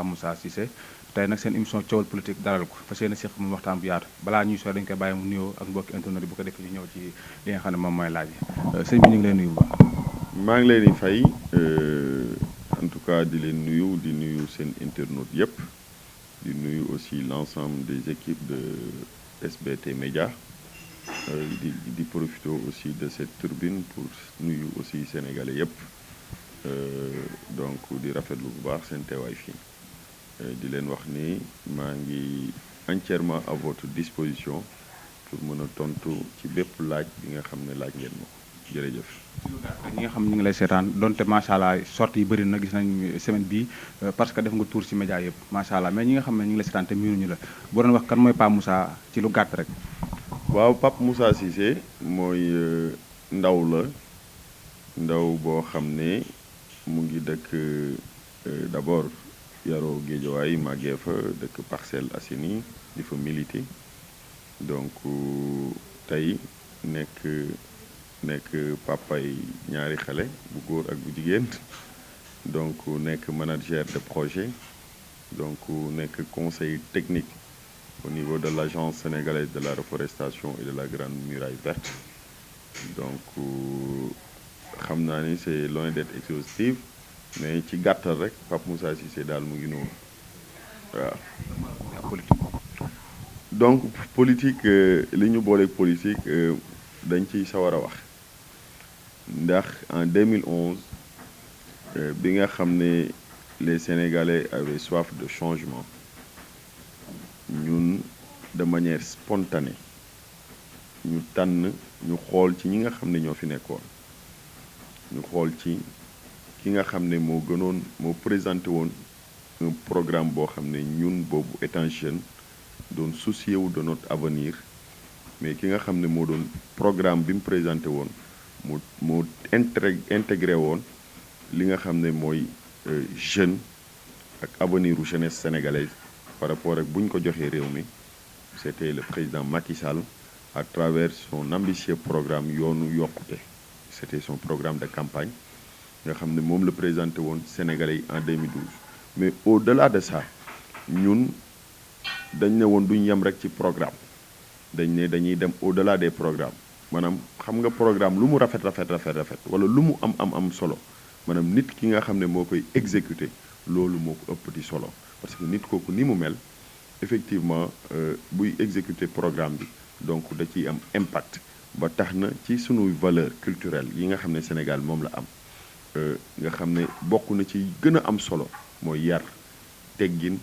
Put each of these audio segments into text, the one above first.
Moussa Cissé tey nag seen émission coowal politique dalal ko fas yéene seq moom waxtaan bu yaatu balaa ñuy soo dañ koy bàyyi mu nuyoo ak mbokki internet yi bu ko defee ñu ñëw ci li nga xam ne moom mooy laaj sëñ bi ñu ngi leen nuyu bu baax. maa ngi leen di fay en tout cas di leen nuyu di nuyu seen internautes yëpp di nuyu aussi l'ensemble des équipes de SBT Média di profiter aussi de cette tribune pour nuyu aussi sénégalais yëpp donc di rafetlu bu baax seen teewaay fii di leen wax ni maa ngi entièrement à votre disposition pour mën a tontu ci bépp laaj bi nga xam ne laaj ngeen ma ko jërëjëf. ñi nga xam ne ñu ngi lay seetaan donte macha allah sorties yi bëri na gis nañ semaine bii parce que def nga tour ci média yëpp macha allah mais ñi nga xam ne ñu ngi lay seetaan te miinuñu la boo doon wax kan mooy Pape Moussa ci lu gàtt rek. waaw Pape Moussa Cissé mooy ndaw la ndaw boo xam ne mu ngi dëkk d'abord yaroo Guédiawaye màggee fa dëkk Parcelles Assainies di fa militer donc tey nekk papay ñaari xale bu góor ak bu jigéen donc nekk manager de projet donc nekk conseiller technique au niveau de l'agence sénégalaise de la reforestation et de la grande muraille verte donc xam naa ni c'est loin d'être exhaustif mais ci gàttal rek Pape Moussa Cissé daal mu ngi noonu waaw. donc politique li ñu booleeg politique dañ ciy sawar a wax ndax en 2011 bi nga xam ne les Sénégalais avaient soif de changement ñun de manière spontanée ñu tànn ñu xool ci ñi nga xam ne ñoo fi nekkoon ñu xool ci ki nga xam ne moo présenté woon un programme boo xam ne ñun boobu étant jeune doon soucier wu de notre avenir mais ki nga xam ne moo doon programme bi mu présenté woon moo intégré woon li nga xam ne mooy jeune ak avenir u jeunesse sénégalaise par rapport ak bu ñu ko joxee réew mi c'était le président Macky Sall à travers son ambitieux programme yoonu yokkute c'était son programme de campagne nga xam ne moom la présenté woon Sénégalais yi en 2012 mais au-delà de ça ñun dañ ne woon duñ yem rek ci programme dañ ne dañuy dem au-delà des programmes maanaam xam nga programme lu mu rafet wala lu mu am solo maanaam nit ki nga xam ne moo koy exécuter loolu moo ko ëpp di solo parce que nit kooku ni mu mel effectivement buy exécuter programme bi donc da ciy am impact ba tax na ci sunuy valeur culturelle yi nga xam ne Sénégal moom la am nga xam ne bokk na ci gën a am solo mooy yar teggin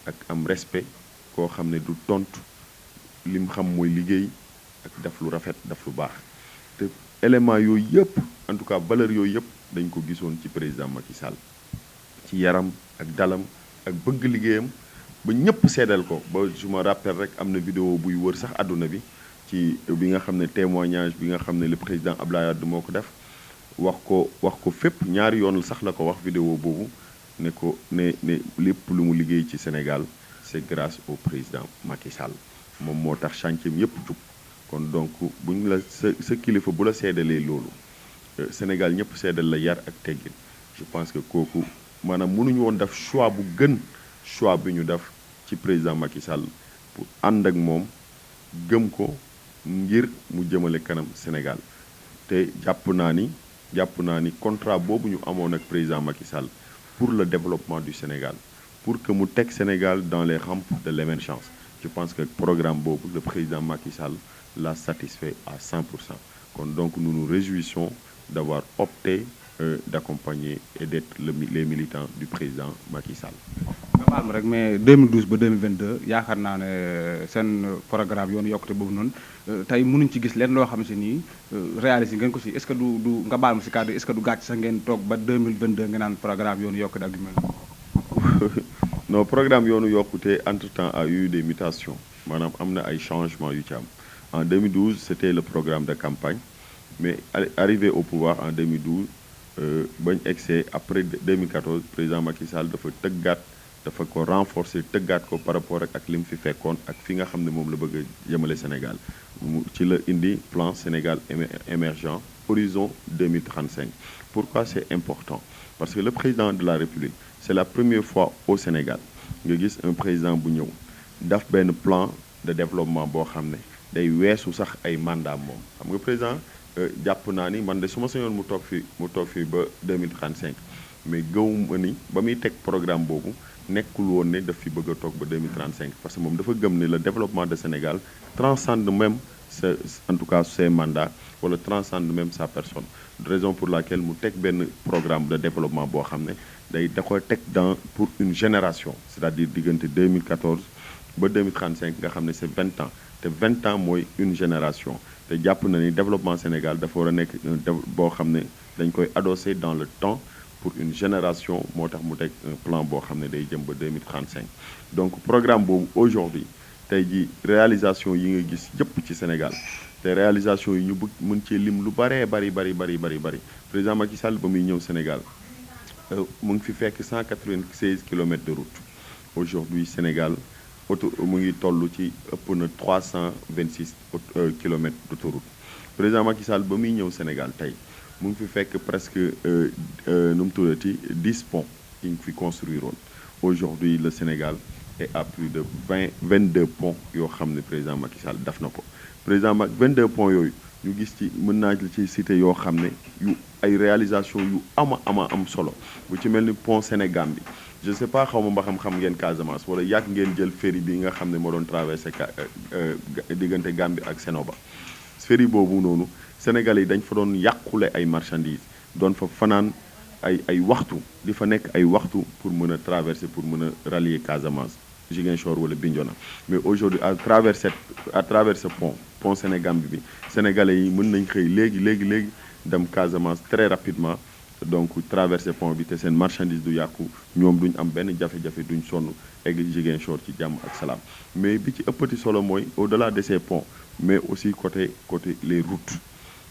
ak am respect koo xam ne du tontu lim xam mooy liggéey ak def lu rafet def lu baax te élément yooyu yëpp en tout cas valeur yooyu yëpp dañ ko gisoon ci président Macky Sall ci yaram ak dalam ak bëgg liggéeyam ba ñëpp seedal ko ba je me rappelle rek am na vidéo buy wër sax àdduna bi ci bi nga xam ne témoignage bi nga xam ne le président Abdoulaye Wade moo ko def wax ko fépp ñaari yoon sax la ko wax vidéo boobu ne ko ne lépp lu mu liggéey ci Sénégal c'est grâce au président Macky Sall moom moo tax chantier yëpp jub kon donc buñ la sa kilifa bu la seedalee loolu Sénégal ñëpp seedal la yar ak teggin je pense que kooku maanaam mënuñu woon def choix bu gën choix bi ñu def ci président Macky Sall pour ànd ak moom gëm ko ngir mu jëmale kanam Sénégal te jàpp naa ni contrat boobu ñu amoon ak président Macky Sall pour le développement du Sénégal pour que mu teg Sénégal dans les rampes de l'émergence je pense que programme boobu le président Macky Sall l'a satisfait à 100%. kon donc nous nous réjouissons d'avoir opté d'accompagner et d'être les militants du président Macky Sall. nga baal ma rek mais 2012 ba 2022 yaakaar naa ne seen programme yoonu yokkute boobu noonu tey mënuñ ci gis leen loo xam si nii réalisé ngeen ko si est-ce que du nga baal ma si cadre est-ce que du gàcc sax ngeen toog ba 2022 nga naan programme yoonu yokkute ak yu mel non programme yoonu yokkute entre-temps a eu des mutations maanaam am na ay changements yu ci am en 2012 c'était le programme de campagne mais arrivé au pouvoir en 2012 bañ egsee après 2014 président Macky Sall dafa ko renforcer tëggaat ko par rapport ak li mu fi fekkoon ak fi nga xam ne moom la bëgg a jëmale Sénégal ci la indi plan Sénégal émergent horizon 2035 pourquoi c'est important parce que le président de la République c'est la première fois au Sénégal nga gis un président bu ñëw daf benn plan de développement boo xam ne day weesu sax ay mandat moom xam nga président jàpp naa ni man de su ma sañoon mu toog fii ba 2035 mais gëwuma ni ba muy teg programme boobu nekkul woon ne daf fi bëgg a toog ba 2035 parce que moom dafa gëm ne le développement de Sénégal transcende même en tout cas ses mandats wala transcende même sa personne raison pour laquelle mu teg benn programme de développement boo xam ne da koy teg pour une génération c'est-à-dire diggante 2014 ba 2035 nga xam ne c'est 20 ans te 20 ans mooy une génération te jàpp na ni développement Sénégal dafa war a nekk boo xam ne dañ koy adossé dans le temps pour une génération moo tax mu teg un plan boo xam ne day jëm ba 2035 donc programme boobu aujourd'hui tey ji réalisation yi nga gis yëpp ci Sénégal te réalisation yi ñu bëgg mën cee lim lu bari président Macky Sall ba muy ñëw Sénégal mu ngi fi fekk 196 kilomètres de route aujourd'hui Sénégal mu ngi toll ci ëpp na 326 kilomètres d'autoroute président Macky Sall ba muy ñëw Sénégal tey mu ngi fi fekk presque nu mu tuddati 10 ponts yi ñu fi construire woon aujourd'hui le Sénégal est à plus de 22 ponts yoo xam ne président Macky Sall def na ko président 22 ponts yooyu ñu gis ci mën naa ci cité yoo xam ne yu ay réalisation yu am solo bu ci mel ni pont Sénégal bi je sais pas xaw ma xam ngeen Casamance wala yàgg ngeen jël ferry bi nga xam ne moo doon traversé diggante Gambie ak Sénoba ferry boobu noonu Sénégalais yi dañ fa doon yàqule ay marchandises doon fa fanaan ay waxtu di fa nekk ay waxtu pour mën a traverser pour mën a rallier Casamance Ziguinchor wala Bignona mais aujourd'hui à travers ce pont Sénégal bi Sénégalais yi mën nañ xëy léegi dem Casamance très rapidement donc traverser pont bi te seen marchandise du yàqu ñoom duñ am benn jafe-jafe duñ sonn egg Ziguinchor ci jàmm ak salaam mais bi ci ëppati solo mooy au-delà de ces ponts mais aussi côté les routes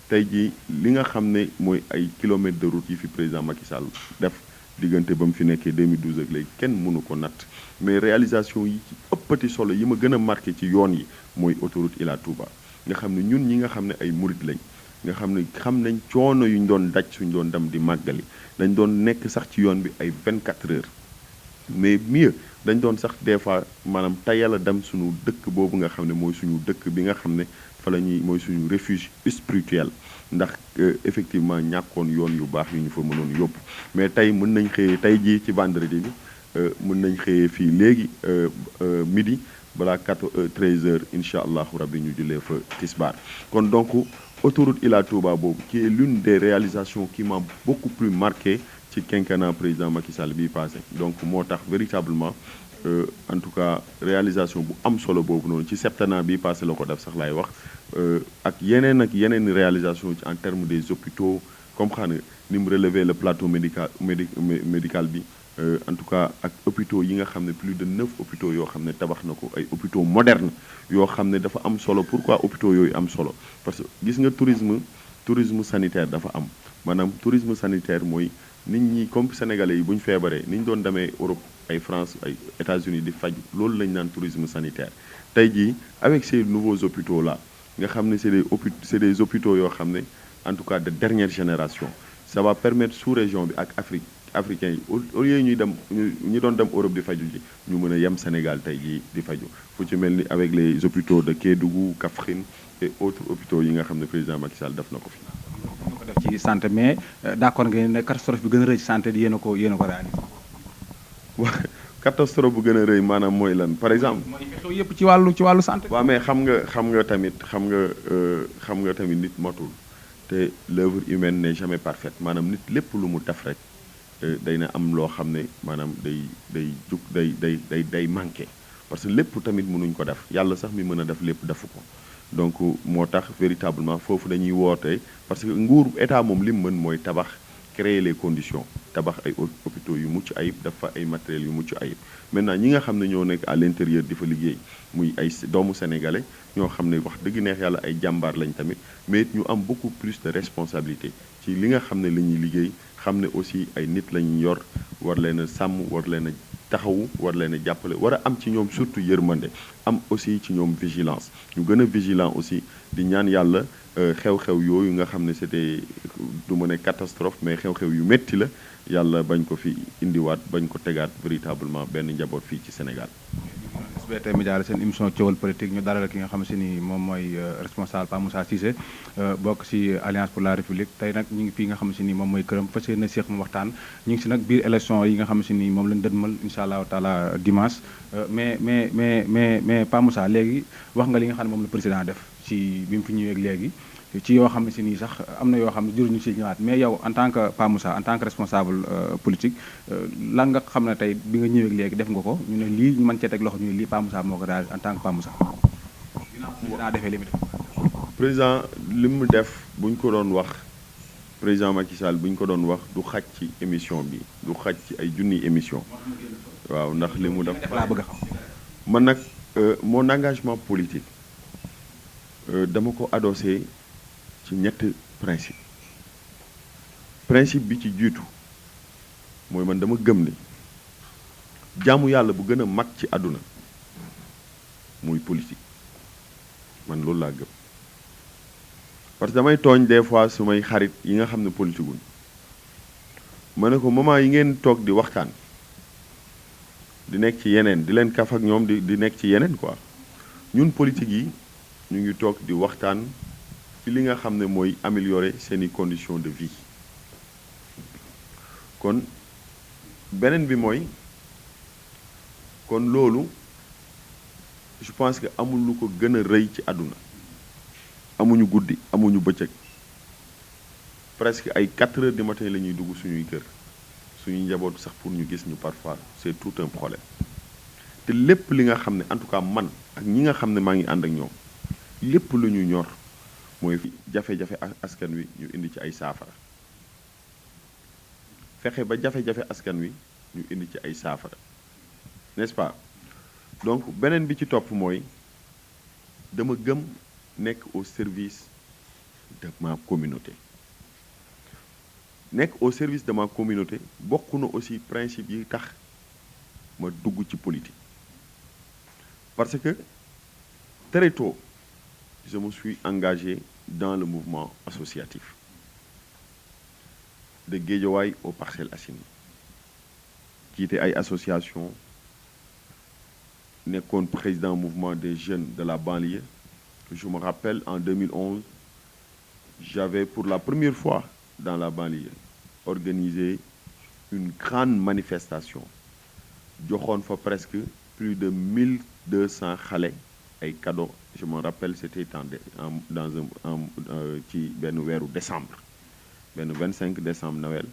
tey jii li nga xam ne mooy ay kilomètres de route yi fi président Macky Sall def diggante ba mu fi nekkee 2012 ak léegi kenn mënu ko natt mais réalisation yi ci ëppati solo yi ma gën a marqué ci yoon yi mooy autoroute Ila Touba nga xam ne ñun ñi nga xam ne ay murit lañ nga xam nañ coono yu ñu doon daj suñ doon dem di màggali dañ doon nekk sax ci yoon bi ay 24 heures mais mieux dañ doon sax des fois maanaam tayal a dem suñu dëkk boobu nga xam ne mooy suñu dëkk bi nga xam ne fa la ñuy mooy suñu refuge spirituel ndax effectivement ñàkkoon yoon yu baax yu ñu fa mënoon yóbbu mais tey mën nañ xëyee tey jii ci vendredi bi mën nañ xëyee fii léegi midi balaa 13 heures incha allahu rabbi ñu jullee fa tisbaar kon donc autoroute Ila Touba boobu qui est l'une des réalisations qui m'a beaucoup plus marqué ci quinquennat président Macky Sall bii passé donc moo tax véritablement en tout cas réalisation bu am solo boobu noonu ci septennat bii passé la ko def sax laay wax ak yeneen réalisation ci en termes des hôpitaux comme xam ne ni mu relever le plateau médical bi en tout cas ak hôpitaux yi nga xam ne plus de 9 hôpitaux yoo xam ne tabax na ko ay hôpitaux modernes yoo xam ne dafa am solo pourquoi hôpitaux yooyu am solo parce que gis nga tourisme sanitaire dafa am maanaam tourisme sanitaire mooy nit ñi comme sénégalais yi bu ñu feebaree ni ñu doon demee Europe ay France ay États-Unis di faj loolu lañ naan tourisme sanitaire tey jii avec ces nouveaux hôpitaux là nga xam ne c'est des hôpitaux yoo xam ne en tout cas de dernière génération ça va permettre sous-région bi ak africains yi au lieu ñuy dem ñu doon dem Europe di faju ji ñu mën a yem Sénégal tey jii di faju fu ci mel ni avec les hôpitaux de Kédougou Kaffrine et autres hôpitaux yi nga xam ne président Macky Sall def na ko fi. ñu ko def ci santé mais d'accord ngeen ne catastrophe bi gën a rëy ci santé di yéen a ko réalisé. waaw catastrophe bu gën a rëy maanaam mooy lan par exemple. mooy xew yëpp ci wàllu santé. waaw mais xam nga tamit nit matul te l'œuvre humaine n'est jamais parfaite maanaam nit lépp lu mu def rek. day na am loo xam ne maanaam day manqué parce que lépp tamit mënuñ ko def yàlla sax mi mën a def lépp defu ko donc moo tax véritablement foofu dañuy woote parce que nguur état moom li mu mën mooy tabax créer les conditions tabax ay hôpitaux yu mucc ayib dafa ay matériels yu mucc ayib maintenant ñi nga xam ne ñoo nekk à l'intérieur di fa liggéey muy ay doomu sénégalais ñoo xam ne wax dëgg neex yàlla ay jàmbaar lañ tamit mais ñu am beaucoup plus de responsabilité ci li nga xam ne la ñuy liggéey xam ne aussi ay nit lañu yor war leen a sàmm war leen a taxawu war leen a jàppale war a am ci ñoom surtout yërmande am aussi ci ñoom vigilance ñu gën a vigilant aussi di ñaan yàlla xew-xew yooyu nga xam ne c'était du ma ne catastrophe mais xew-xew yu métti la yàlla bañ ko fi indiwaat bañ ko tegaat véritablement benn njaboot fii ci Sénégal. SBT Média la seen émission Thiowal politique ñu dalal ki nga xam si ni moom mooy responsable Pa Moussa Cissé bokk si Alliance pour la République tey nag ñu ngi fii nga xam si ni moom mooy këram fas yéene seex mu waxtaan ñu ngi si nag biir élection yi nga xam si ni moom lañ dëdmal incha allahu taala dimanche mais Pa Moussa léegi wax nga li nga xam ne moom la président def ci bi mu fi ñëwee ak léegi ci yoo xam ne si nii sax am na yoo xam ne jëruñu si ñëwaat mais yow en tant que Pa Moussa en tant que responsable politique lan nga xam ne tey bi nga ñëwee ak léegi def nga ko ñu ne lii ñu mën cee teg loxo ñu ne lii Pa Moussa moo ko daal en tant que Pa Moussa dinaa defee li mu def. président li mu def bu ñu ko doon wax président Macky Sall bu ñu ko doon wax du xaj ci émission bi du xaj ci ay junniy émission waaw ndax li mu def laa bëgg a xam. man nag mon engagement politique dama ko adossé ci ñetti principe bi ci jiitu mooy man dama gëm ni jaamu yàlla bu gën a mag ci àdduna muy politique man loolu laa gëm parce que damay tooñ des fois su may xarit yi nga xam ne politique wuñ ma ne ko moment yi ngeen toog di waxtaan di nekk ci yeneen di leen kaf ak ñoom di nekk ci yeneen quoi ñun politique yi ñu ngi toog di waxtaan ci li nga xam ne mooy améliorer seeni conditions de vie kon beneen bi mooy kon loolu je pense que amul lu ko gën a rëy ci àdduna amuñu guddi amuñu bëccëg presque ay 4 heures du matin la ñuy dugg suñuy kër suñuy njaboot sax pour ñu gis ñu parfois c'est tout un problème te lépp li nga xam ne en tout cas man ak ñi nga xam ne maa ngi ànd ak ñoom lépp lu ñu ñor mooy jafe-jafe askan wi ñu indi ci ay saafara fexe ba jafe-jafe askan wi ñu indi ci ay saafara n'est-ce pas donc beneen bi ci topp mooy dama gëm nekk au service de ma communauté nekk au service de ma communauté bokk na aussi principe yi tax ma dugg ci politique parce que très tôt je me suis engagé dans le mouvement associatif de Guédiawaye aux Parcelles Assainies jiite ay association nekkoon président mouvement des jeunes de la banlieue. Je me rappelle en 2011 j'avais pour la première fois dans la banlieue organisé une grande manifestation joxoon fa presque plus de 1200 xale ay cadeaux. Je me rappelle c'était dans ci benn weeru décembre benn 25 décembre Noël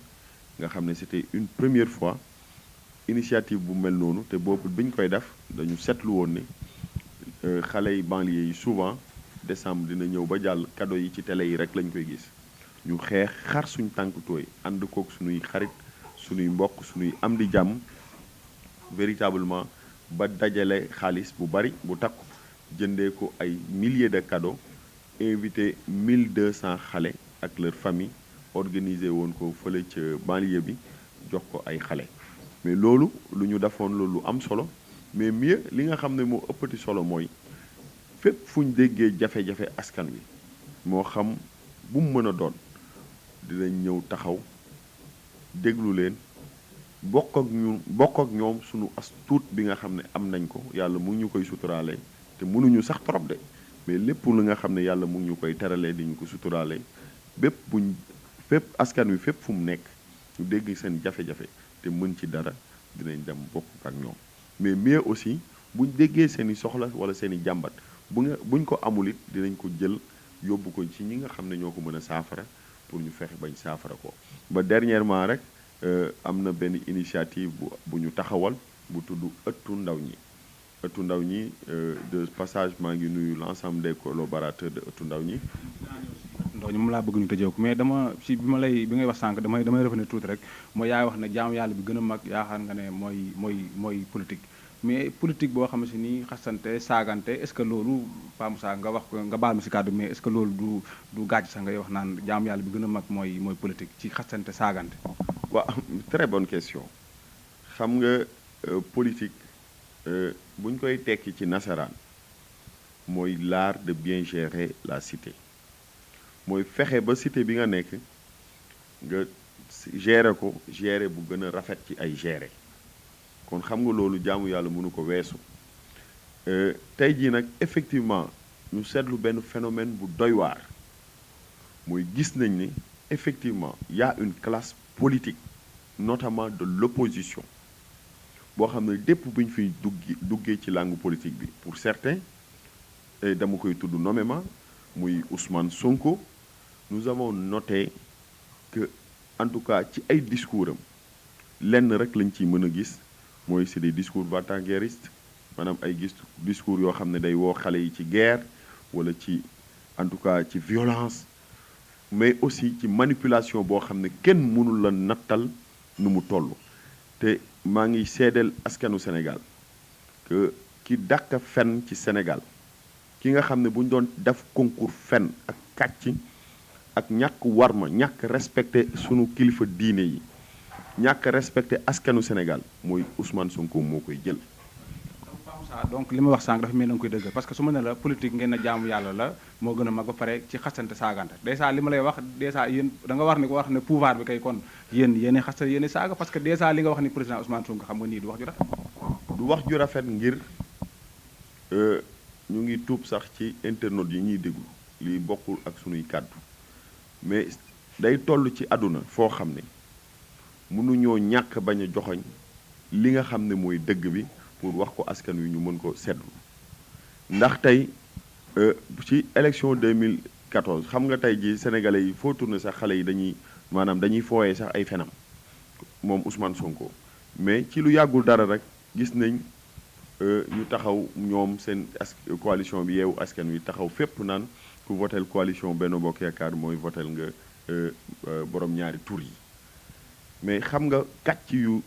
nga xam ne c'était une première fois initiative bu mel noonu te boobu bi ñu koy def dañu seetlu woon ne xale yi banlieue yi souvent décembre dina ñëw ba jàll cadeau yi ci télé yi rek lañ koy gis ñu xeex xar suñ tànk tooy ànd kook suñuy xarit suñuy mbokk suñuy am di jàmm véritablement ba dajale xaalis bu bari bu takku jëndee ko ay milliers de cadeaux invité 1200 xale ak leur famille organisé woon ko fële ca banlieue bi jox ko ay xale mais loolu lu ñu defoon loolu lu am solo mais mieux li nga xam ne moo ëppati solo mooy fépp fu ñu déggee jafe-jafe askan wi moo xam bu mu mën a doon dinañ ñëw taxaw déglu leen bokk ak ñoom suñu as tuut bi nga xam ne am nañ ko yàlla mu ngi ñu koy suturaale te mënuñu sax trop de mais lépp lu nga xam ne yàlla mu ngi ñu koy teralee di ñu ko suturaale fépp askan wi fépp fu mu nekk ñu dégg seen jafe-jafe te mën ci dara dinañ dem bokk ak ñoom mais mieux aussi buñ déggee seen i soxla wala seen i jàmbat buñ ko amul it dinañ ko jël yóbbu ko ci ñi nga xam ne ñoo ko mën a saafara pour ñu fexe bañ saafara ko ba dernièrement rek am na benn initiative bu ñu taxawal bu tudd ëttu ndaw ñi de passage maa ngi nuyu l'ensemble des collaborateurs de ëttu ndaw ñi ñu moom laa bëgg ñu tëjee ko mais dama si bi ngay wax sànq damay revenir tuuti rek mooy yaay wax ne jaamu yàlla bi gën a mag yaakaar nga ne mooy politique mais politique boo xam ni xasante saagante est-ce que loolu Pa Moussa nga wax nga baal ma si kàddu mais est-ce que loolu du gàcc sax ngay wax naan jaamu yàlla bi gën a mag mooy politique ci xasante saagante. waaw très bonne question xam nga politique buñ koy tekki ci nasaraan mooy l'art de bien gérer la cité mooy fexe ba cité bi nga nekk nga gérer ko gérer bu gën a rafet ci ay gérer kon xam nga loolu jaamu yàlla mënu ko weesu tey jii nag effectivement ñu seetlu benn phénomène bu doy waar mooy gis nañ ni effectivement y a une classe politique notamment de l'opposition boo xam ne dépp bu ñu fiy duggee ci langue politique bi pour certains dama koy tudd nommément muy Ousmane Sonko nous avons noté que en tout cas ci ay discours am lenn rek lañ ciy mën a gis mooy c'est des discours va-t-en-guerristes maanaam ay discours yoo xam ne day woo xale yi ci guerre wala ci en tout cas ci violence mais aussi ci manipulation boo xam ne kenn mënul la nattal nu mu toll te maa ngi seedeel askanu Sénégal que ki dàq fen ci Sénégal ki nga xam ne bu ñu doon def concours fen ak kàcc ak ñàkk warma ñàkk respecté sunu kilifa diine yi ñàkk respecté askanu Sénégal mooy Ousmane Sonko moo koy jël. donc li ma wax sànq dafa mel na nga koy dëgg parce que su ma ne la politique ngeen na jaamu yàlla la moo gën a mag ba pare ci xasante saagante dèjà li ma lay wax dèjà yéen da nga war ni ko wax ne pouvoir bi kay kon yéen xasante yéen saaga parce que dèjà li nga wax ni président Ousmane Sonko xam nga nii du wax ju rafet. du wax ju rafet ngir ñu ngi tuub sax ci internautes yi ñuy déglu lii bokkul ak sunuy kàddu mais day toll ci àdduna foo xam ne mënuñoo ñàkk bañ a joxoñ li nga xam ne mooy dëgg bi pour wax ko askan wi ñu mën ko seetlu ndax tey ci élection 2014 xam nga tey ji sénégalais yi foo tourné sax xale yi dañuy fooyee sax ay fenam moom Ousmane Sonko mais ci lu yàggul dara rek gis nañ ñu taxaw ñoom seen coalition bi yeewu askan wi taxaw fépp naan ku votel coalition Benno Bokk Yaakaar mooy votel nga borom ñaari tur yi mais xam nga kàcc yu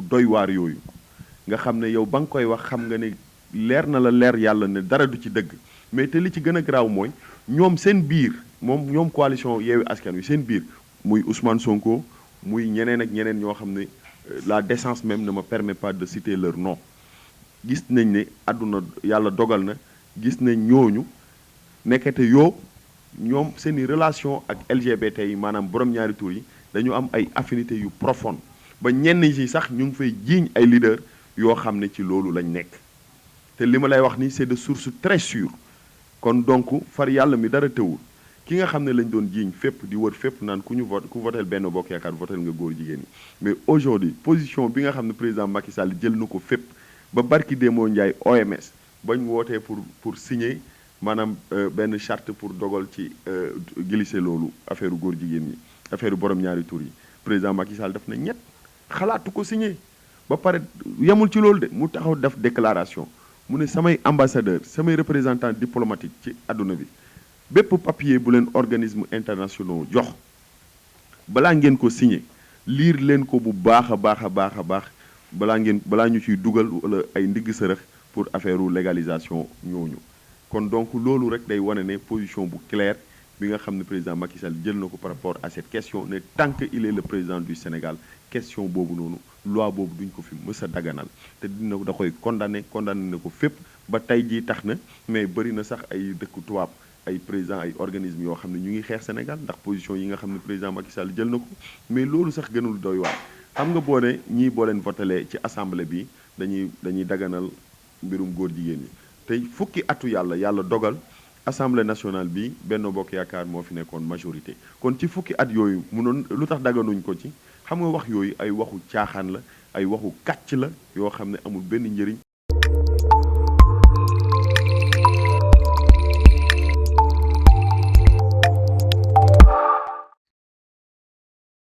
doy waar yooyu nga xam ne yow ba nga koy wax xam nga ne leer na la leer yàlla ne dara du ci dëgg mais te li ci gën a garaaw mooy ñoom seen biir ñoom coalition yeewu askan wi seen biir muy Ousmane Sonko muy ñeneen ak ñeneen ñoo xam ne la décence même ne me permet pas de citer leur nom gis nañ ne àdduna yàlla dogal na gis nañ ñooñu nekkete ñoom seeni relation ak LGBT yi maanaam borom ñaari tur yi dañu am ay affinités yu profonde ba ñenn yi sax ñu ngi fay jiiñ ay leader yoo xam ne ci loolu lañ nekk te li ma lay wax ni c'est de source très sûre kon donc far yàlla mi dara tëwul ki nga xam ne lañ doon jiiñ fépp di wër fépp naan ku votel Benno Bokk Yaakaar votel nga góor jigéen ñi mais aujourd'hui position bi nga xam ne président Macky Sall jël na ko fépp ba barki Demba Ndiaye OMS bañ wootee pour signer maanaam benn charte pour dogal ci glisser loolu affaire góor jigéen ñi affaire borom ñaari tur yi président Macky Sall def na ñett xalaatu ko signer ba pare yemul ci loolu de mu taxaw def déclaration mu ne samay ambassadeur samay représentant diplomatique ci àdduna bi bépp papier bu leen organisme internationaux jox balaa ngeen ko signer lire leen ko bu baax a baax a baax a baax balaa ñu ciy dugal wala ay ndigg sërëx pour affaire légalisation ñooñu kon donc loolu rek day wane ne position bu claire bi nga xam ne président Macky Sall jël na ko par rapport à cette question ne tant que il est le président du Sénégal question boobu noonu loi boobu duñ ko fi mës a daganal te da koy condamné na ko fépp ba tey jii tax na mais bëri na sax ay dëkku tubaab ay président ay organismes yoo xam ne ñu ngi xeex Sénégal ndax position yi nga xam ne président Macky Sall jël na ko mais loolu sax gënul doy waar xam nga boo ne ñii boo leen votelee ci assemblée bi dañuy daganal mbirum góor jigéen ñi tey fukki atu yàlla dogal assemblée nationale bi Benno Bokk Yaakaar moo fi nekkoon majorité kon ci fukki at yooyu munoon lu tax daganuñ ko ci xam nga wax yooyu ay waxu caaxaan la ay waxu kàcc la yoo xam ne amul benn njëriñ